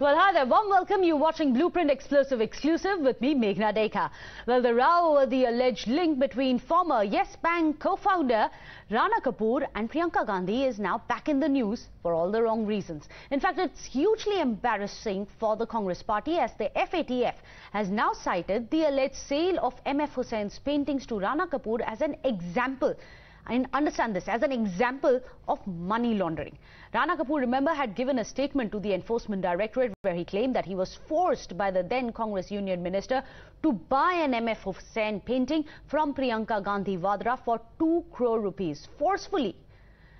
Well, hi there. Warm welcome. You're watching Blueprint Exclusive with me, Meghana. Well, the row over the alleged link between former Yes Bank co-founder Rana Kapoor and Priyanka Gandhi is now back in the news for all the wrong reasons. In fact, it's hugely embarrassing for the Congress party as the FATF has now cited the alleged sale of M F Hussein's paintings to Rana Kapoor as an example. And understand this as an example of money laundering. Rana Kapoor, remember, had given a statement to the Enforcement Directorate where he claimed that he was forced by the then Congress Union Minister to buy an M F Hussain painting from Priyanka Gandhi Vadra for 2 crore rupees forcefully.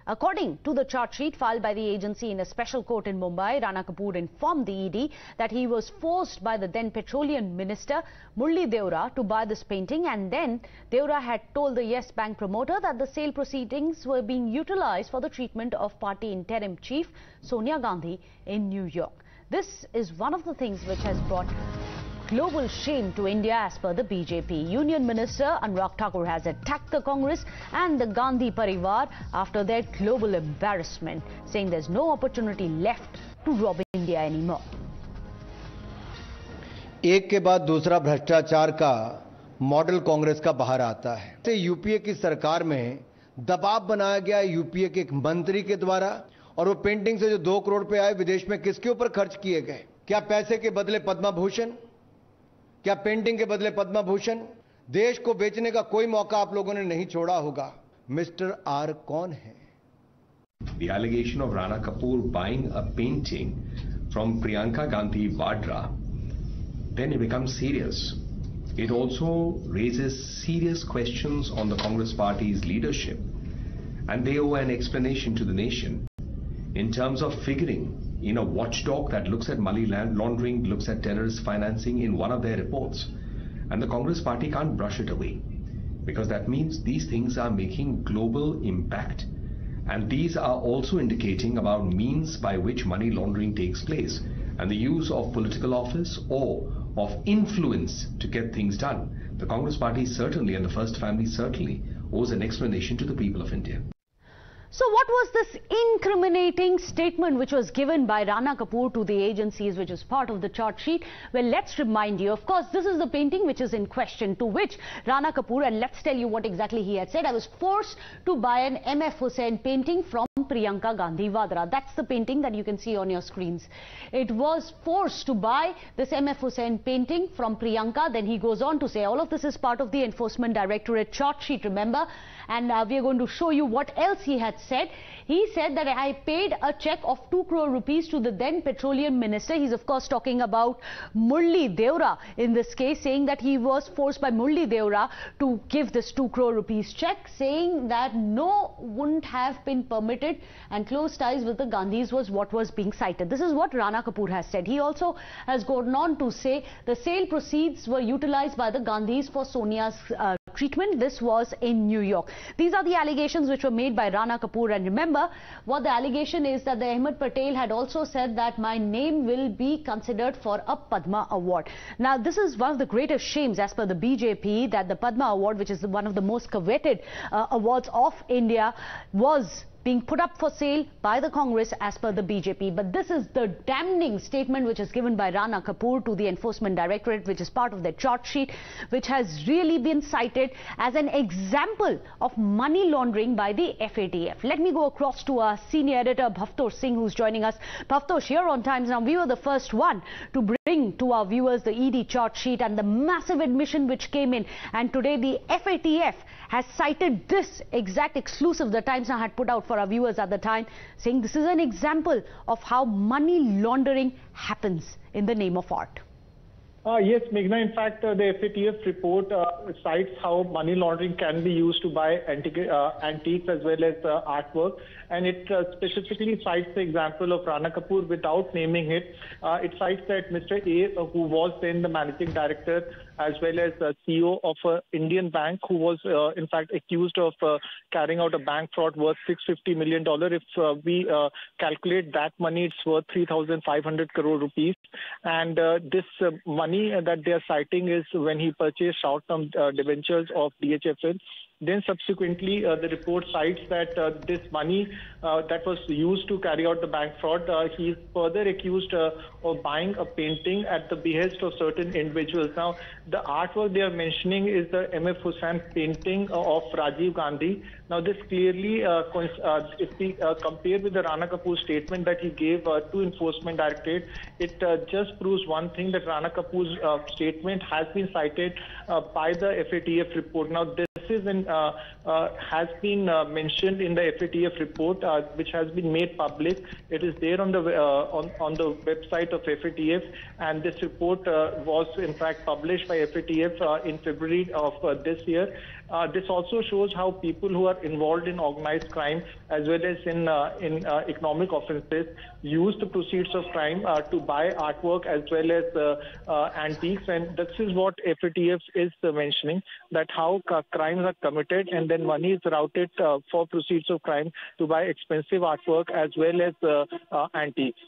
According to the charge sheet filed by the agency in a special court in Mumbai, Rana Kapoor informed the ED that he was forced by the then Petroleum Minister Murli Deora to buy this painting, and then Deora had told the Yes Bank promoter that the sale proceedings were being utilized for the treatment of party interim chief Sonia Gandhi in New York. This is one of the things which has brought global shame to India as per the BJP. Union Minister Anurag Thakur has attacked the Congress and the Gandhi Parivar after their global embarrassment, saying there's no opportunity left to rob India anymore. एक के बाद दूसरा भ्रष्टाचार का model Congress का बाहर आता है। यूपीए की सरकार में दबाव बनाया गया यूपीए के एक मंत्री के द्वारा, और वो पेंटिंग से जो 2 करोड़ रुपए आए विदेश में किसके ऊपर खर्च किए गए? क्या पैसे के बदले पद्म भूषण? क्या पेंटिंग के बदले पद्म भूषण? देश को बेचने का कोई मौका आप लोगों ने नहीं छोड़ा होगा। मिस्टर आर कौन है? The allegation of Rana Kapoor buying a painting from Priyanka Gandhi Vadra, then it becomes serious. It also raises serious questions on the Congress party's leadership, and they owe an explanation to the nation in terms of figuring in a watchdog that looks at money laundering, looks at terrorist financing in one of their reports. And the Congress party can't brush it away, because that means these things are making global impact, and these are also indicating about means by which money laundering takes place and the use of political office or of influence to get things done. The Congress party certainly, and the First Family certainly, owes an explanation to the people of India. So what was this incriminating statement which was given by Rana Kapoor to the agencies, which is part of the charge sheet? Well, let's remind you, of course, this is the painting which is in question, to which Rana Kapoor, and let's tell you what exactly he had said. I was forced to buy an M F Hussain painting from Priyanka Gandhi Vadra. That's the painting that you can see on your screens. It was forced to buy this M F Hussain painting from Priyanka. Then he goes on to say all of this is part of the Enforcement Directorate charge sheet, remember? And we are going to show you what else he had said. He said that I paid a check of 2 crore rupees to the then Petroleum Minister. He's of course talking about Murli Deora in this case, saying that he was forced by Murli Deora to give this 2 crore rupees check, saying that no, wouldn't have been permitted, and close ties with the Gandhis was what was being cited. This is what Rana Kapoor has said. He also has gone on to say the sale proceeds were utilized by the Gandhis for Sonia's treatment. This was in New York. These are the allegations which were made by Rana Kapoor, and remember what the allegation is, that the Ahmed Patel had also said that my name will be considered for a Padma Award. Now this is one of the greatest shames as per the BJP, that the Padma Award, which is one of the most coveted awards of India, was being put up for sale by the Congress as per the BJP. But this is the damning statement which is given by Rana Kapoor to the Enforcement Directorate, which is part of their charge sheet, which has really been cited as an example of money laundering by the FATF. Let me go across to our senior editor Bhavtosh Singh, who's joining us. Bhavtosh, here on Times Now, we were the first one to bring to our viewers the ED charge sheet and the massive admission which came in, and today the FATF has cited this exact exclusive the Times Now had put out for our viewers at the time, saying this is an example of how money laundering happens in the name of art. Yes, Meghna. In fact, the FATF report cites how money laundering can be used to buy antiques as well as artwork, and it specifically cites the example of Rana Kapoor without naming it. It cites that Mr. A, who was then the managing director as well as CEO of an Indian bank, who was in fact accused of carrying out a bank fraud worth $650 million. If we calculate that money, it's worth 3,500 crore rupees. And this money that they are citing is when he purchased short-term debentures of DHFL Then subsequently, the report cites that this money that was used to carry out the bank fraud, he is further accused of buying a painting at the behest of certain individuals. Now, the artwork they are mentioning is the M F Hussain painting of Rajiv Gandhi. Now, this clearly, if we compare with the Rana Kapoor statement that he gave to Enforcement Directorate, it just proves one thing, that Rana Kapoor's statement has been cited by the FATF report. Now, this is has been mentioned in the FATF report, which has been made public. It is there on the website of FATF, and this report was in fact published by FATF in February of this year. This also shows how people who are involved in organized crime as well as in economic offences use the proceeds of crime to buy artwork as well as antiques, and this is what FATF is mentioning, that how crimes are committed and then money is routed for proceeds of crime to buy expensive artwork as well as antiques.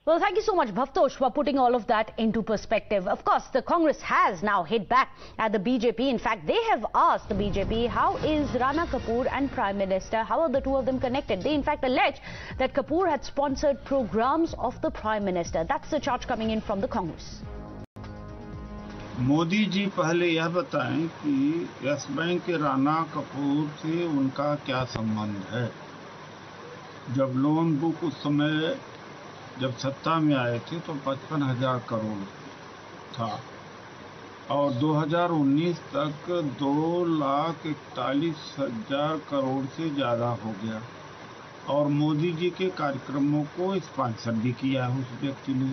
Well, thank you so much, Bhavtosh, for putting all of that into perspective. Of course, the Congress has now hit back at the BJP. In fact, they have asked the BJP, how is Rana Kapoor and Prime Minister, how are the two of them connected? They, in fact, allege that Kapoor had sponsored programs of the Prime Minister. That's the charge coming in from the Congress. Modi ji पहले यह बताएं कि yes bank के राना कपूर से उनका क्या संबंध है। जब लोन बुक उस समय जब सत्ता में आए थे तो 55,000 करोड़ था और 2019 तक 2,41,000 करोड़ से ज़्यादा हो गया और मोदी जी के कार्यक्रमों को स्पॉन्सर भी किया उस व्यक्ति ने,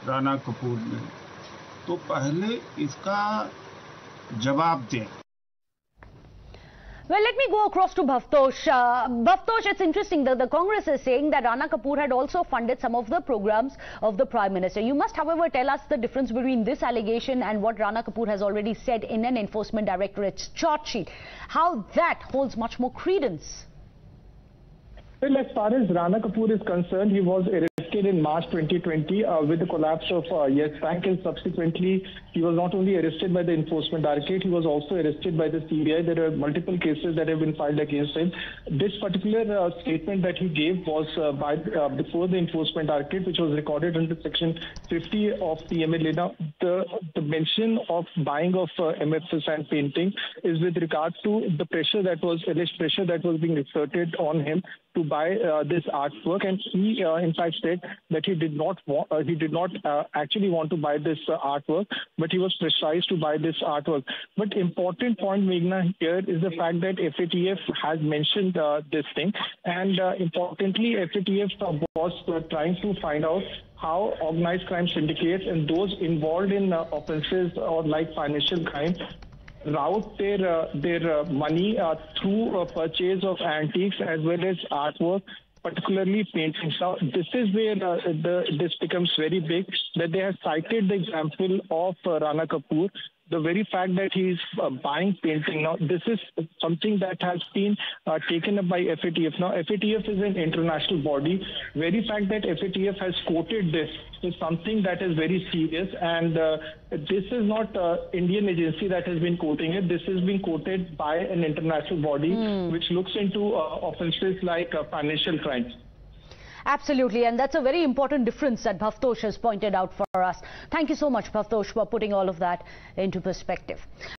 राना कपूर ने। तो पहले इसका जवाब दें। Well, let me go across to Bhavtosh. Bhavtosh, it's interesting that the Congress is saying that Rana Kapoor had also funded some of the programs of the Prime Minister. You must, however, tell us the difference between this allegation and what Rana Kapoor has already said in an Enforcement Directorate's charge sheet. How that holds much more credence. Well, as far as Rana Kapoor is concerned, he was arrested in March 2020 with the collapse of Yes Bank, and subsequently he was not only arrested by the Enforcement Directorate, he was also arrested by the CBI. There are multiple cases that have been filed against him. This particular statement that he gave was before the Enforcement Directorate, which was recorded under Section 50 of the MLA. Now, the mention of buying of M F Hussain painting is with regard to the pressure that was alleged pressure that was being exerted on him to buy this artwork, and he in fact said that he did not actually want to buy this artwork, but he was pressurized to buy this artwork. But important point, Meghana, here is the fact that FATF has mentioned this thing, and importantly, FATF was trying to find out how organized crime syndicates and those involved in offences or like financial crime route their money through purchase of antiques as well as artwork, particularly paintings. Now, this is where this becomes very big, that they have cited the example of Rana Kapoor. The very fact that he is buying painting. Now, this is something that has been taken up by FATF. Now, FATF is an international body. Very fact that FATF has quoted this is something that is very serious, and this is not Indian agency that has been quoting it. This is being quoted by an international body which looks into offences like financial crimes. Absolutely, and that's a very important difference that Bhavtosh has pointed out for us. Thank you so much, Bhavtosh, for putting all of that into perspective.